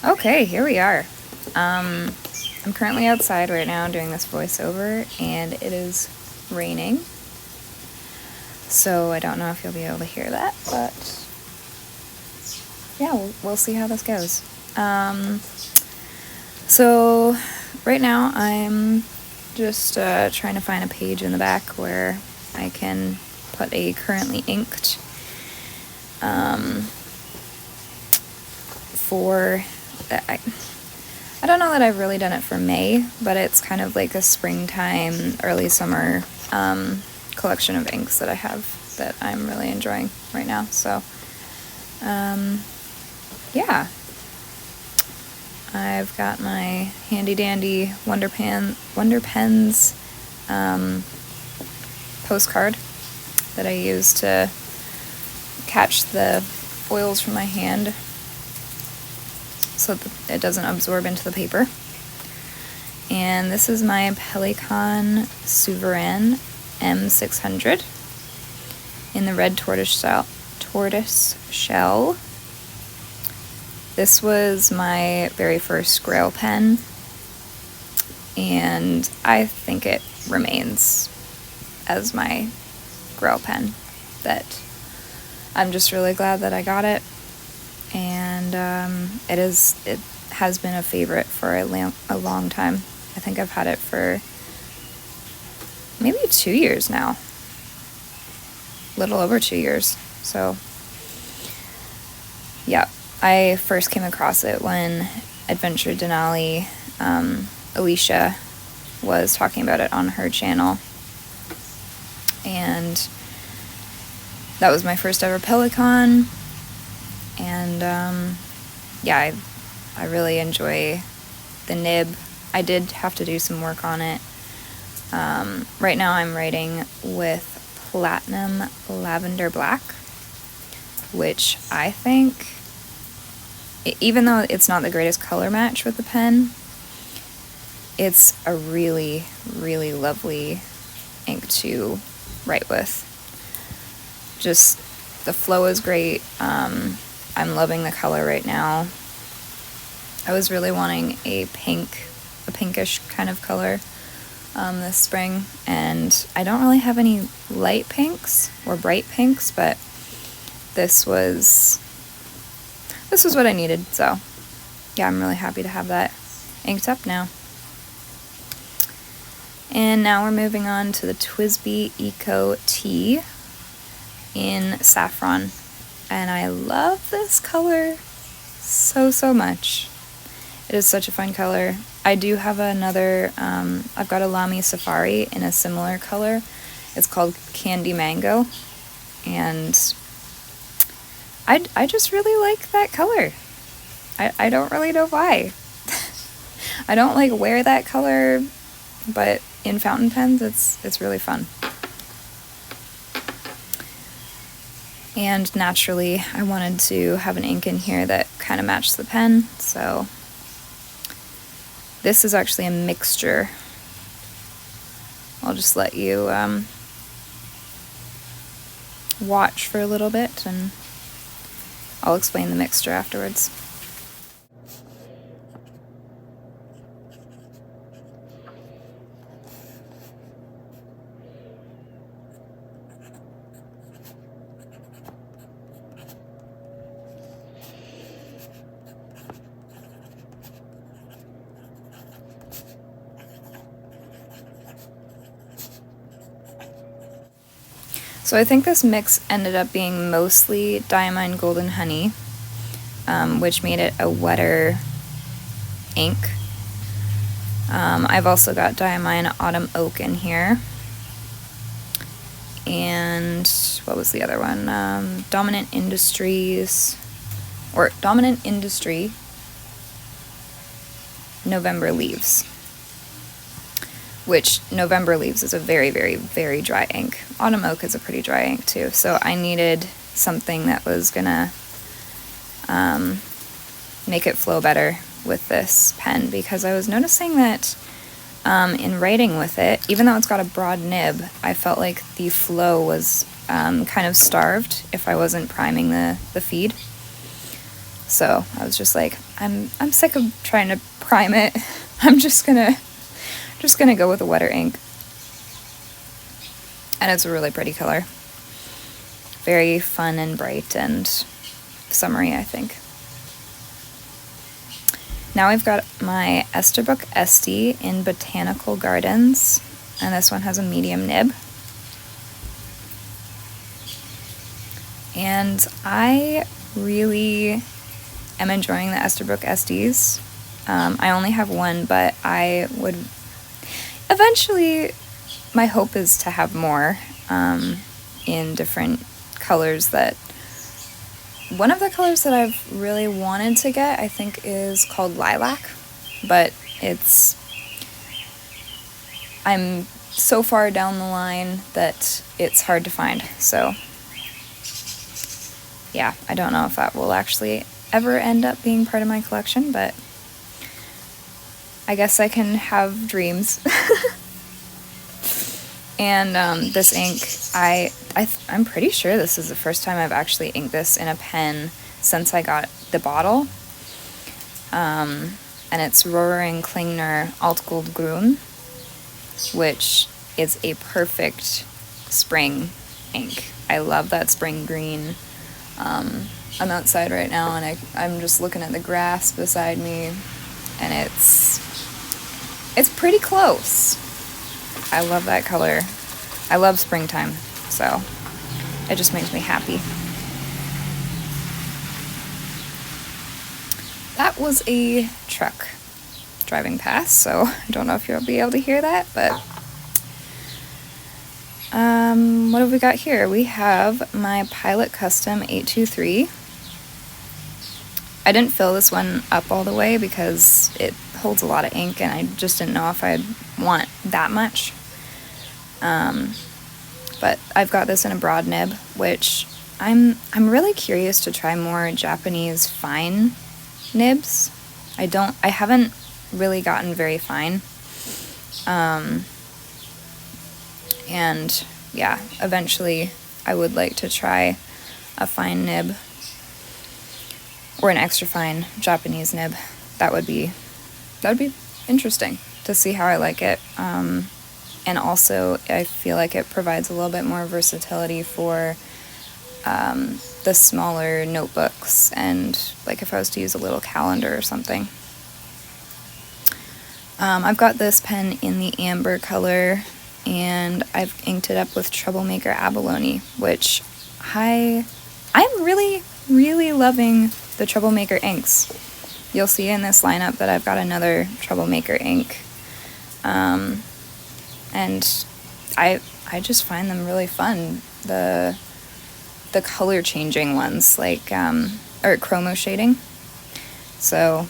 Okay, here we are. I'm currently outside right now doing this voiceover, and it is raining. So I don't know if you'll be able to hear that, but yeah, we'll see how this goes. So right now I'm just trying to find a page in the back where I can put a currently inked for I don't know that I've really done it for May, but it's kind of like a springtime, early summer collection of inks that I have that I'm really enjoying right now. So yeah, I've got my handy dandy Wonder Pens postcard that I use to catch the oils from my hand so that it doesn't absorb into the paper. And this is my Pelikan Souveran M600 in the red tortoiseshell. This was my very first Grail pen, and I think it remains as my Grail pen. That I'm just really glad that I got it, and it has been a favorite for a long time. I think I've had it for maybe 2 years now, a little over 2 years. So yeah, I first came across it when Adventure Denali, Alicia was talking about it on her channel, and that was my first ever Pelikan. And yeah, I really enjoy the nib. I did have to do some work on it. Right now I'm writing with Platinum Lavender Black, which I think, even though it's not the greatest color match with the pen, it's a really, really lovely ink to write with. Just the flow is great. I'm loving the color right now. I was really wanting a pinkish kind of color this spring, and I don't really have any light pinks or bright pinks, but this was what I needed. So yeah, I'm really happy to have that inked up now. And now we're moving on to the TWSBI Eco Tea in Saffron, and I love this color so much. It is such a fun color. I do have another, I've got a Lamy Safari in a similar color. It's called Candy Mango, and I just really like that color. I don't really know why. I don't like wear that color, but in fountain pens it's really fun. And naturally, I wanted to have an ink in here that kind of matched the pen, so this is actually a mixture. I'll just let you watch for a little bit, and I'll explain the mixture afterwards. So I think this mix ended up being mostly Diamine Golden Honey, which made it a wetter ink. I've also got Diamine Autumn Oak in here. And what was the other one? Dominant Industry November Leaves. Which November Leaves is a very, very, very dry ink. Autumn Oak is a pretty dry ink too, so I needed something that was gonna make it flow better with this pen, because I was noticing that in writing with it, even though it's got a broad nib, I felt like the flow was kind of starved if I wasn't priming the feed. So I was just like, I'm sick of trying to prime it. I'm just gonna go with a wetter ink. And it's a really pretty color. Very fun and bright and summery, I think. Now we've got my Esterbrook Estie in Botanical Gardens, and this one has a medium nib. And I really am enjoying the Esterbrook Esties. I only have one, but I would eventually, my hope is to have more in different colors. That one of the colors that I've really wanted to get, I think, is called Lilac, but I'm so far down the line that it's hard to find. So yeah, I don't know if that will actually ever end up being part of my collection, but I guess I can have dreams. And this ink, I'm pretty sure this is the first time I've actually inked this in a pen since I got the bottle. And it's Rohrer and Klingner Alt-Goldgrun, which is a perfect spring ink. I love that spring green. I'm outside right now and I'm just looking at the grass beside me, and it's pretty close. I love that color. I love springtime, so it just makes me happy. That was a truck driving past, so I don't know if you'll be able to hear that, but what have we got here? We have my Pilot Custom 823. I didn't fill this one up all the way because it holds a lot of ink and I just didn't know if I'd want that much. But I've got this in a broad nib, which I'm really curious to try more Japanese fine nibs. I haven't really gotten very fine. And yeah, eventually I would like to try a fine nib or an extra fine Japanese nib. That would be interesting to see how I like it. And also I feel like it provides a little bit more versatility for the smaller notebooks, and like if I was to use a little calendar or something. I've got this pen in the amber color, and I've inked it up with Troublemaker Abalone, which I'm really, really loving the Troublemaker inks. You'll see in this lineup that I've got another Troublemaker ink. And I just find them really fun. The color changing ones, like, or chromo shading. So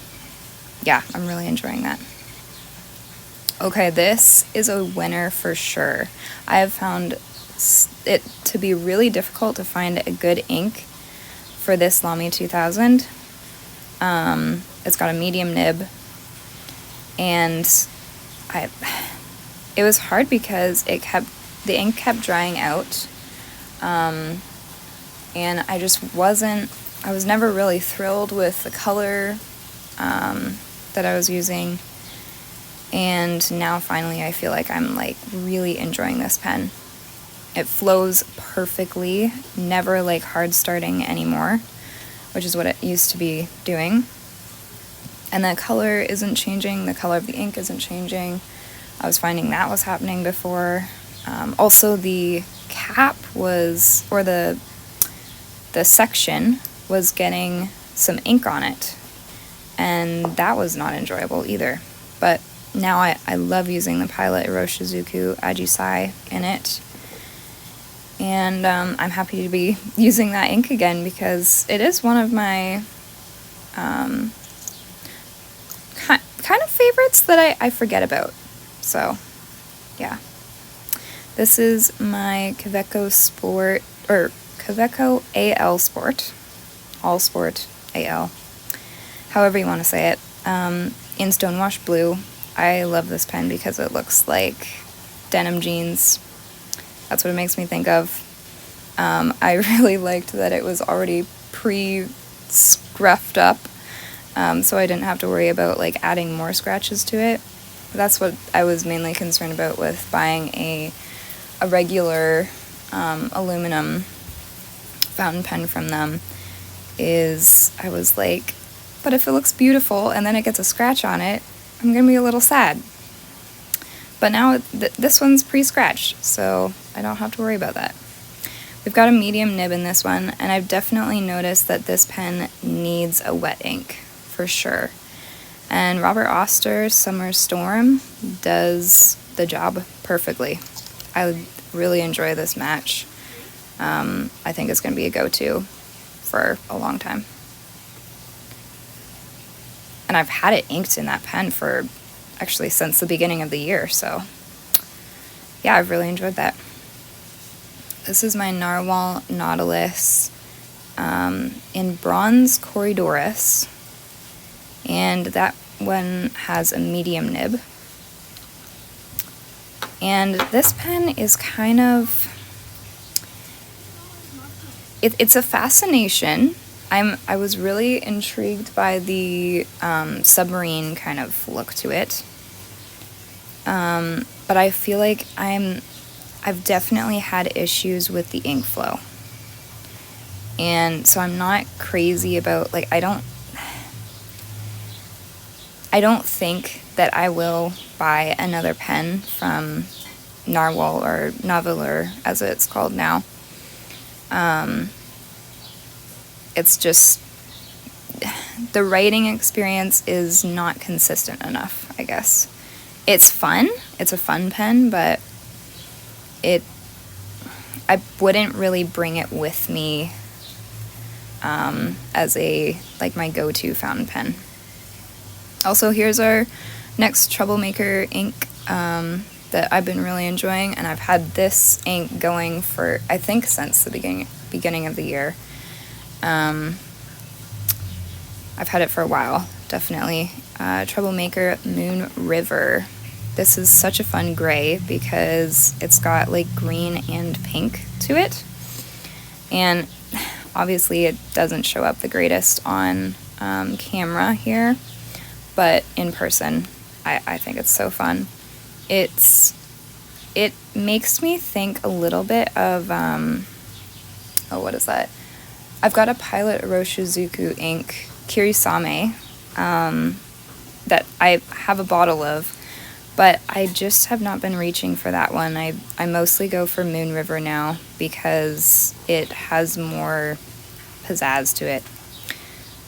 yeah, I'm really enjoying that. Okay, this is a winner for sure. I have found it to be really difficult to find a good ink for this Lamy 2000. It's got a medium nib, and it was hard because the ink kept drying out, and I was never really thrilled with the color that I was using. And now finally I feel like I'm like really enjoying this pen. It flows perfectly, never like hard starting anymore, which is what it used to be doing. And the color isn't changing, the color of the ink isn't changing. I was finding that was happening before. Also the cap was, or the section was getting some ink on it, and that was not enjoyable either. But now I love using the Pilot Iroshizuku Ajisai in it, and I'm happy to be using that ink again because it is one of my kind of favorites that I forget about. So yeah, this is my Kaweco Sport, or Kaweco AL Sport, All Sport AL, however you want to say it, in Stonewashed blue. I love this pen because it looks like denim jeans. That's what it makes me think of. I really liked that it was already scruffed up, so I didn't have to worry about like adding more scratches to it. That's what I was mainly concerned about with buying a regular aluminum fountain pen from them, is I was like, but if it looks beautiful and then it gets a scratch on it, I'm gonna be a little sad. But now this one's pre-scratched, so I don't have to worry about that. We've got a medium nib in this one, and I've definitely noticed that this pen needs a wet ink, for sure. And Robert Oster's Summer Storm does the job perfectly. I really enjoy this match. I think it's going to be a go-to for a long time. And I've had it inked in that pen for actually since the beginning of the year, so yeah, I've really enjoyed that. This is my Narwhal Nautilus in bronze Corydoras, and that one has a medium nib. And this pen is kind of, it's a fascination. I was really intrigued by the submarine kind of look to it. But I feel like I've definitely had issues with the ink flow. And so I'm not crazy about, like, I don't think that I will buy another pen from Narwhal or Nahvalur, as it's called now. It's just, the writing experience is not consistent enough, I guess. It's fun. It's a fun pen, but I wouldn't really bring it with me as like my go-to fountain pen. Also, here's our next Troublemaker ink that I've been really enjoying, and I've had this ink going for, I think, since the beginning of the year. I've had it for a while, definitely. Troublemaker Moon River. This is such a fun gray because it's got like green and pink to it. And obviously it doesn't show up the greatest on camera here, but in person, I think it's so fun. It makes me think a little bit of, what is that? I've got a Pilot Iroshizuku ink, Kirisame, that I have a bottle of, but I just have not been reaching for that one. I mostly go for Moon River now because it has more pizzazz to it.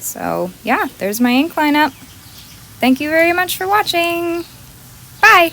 So yeah, there's my ink lineup. Thank you very much for watching. Bye!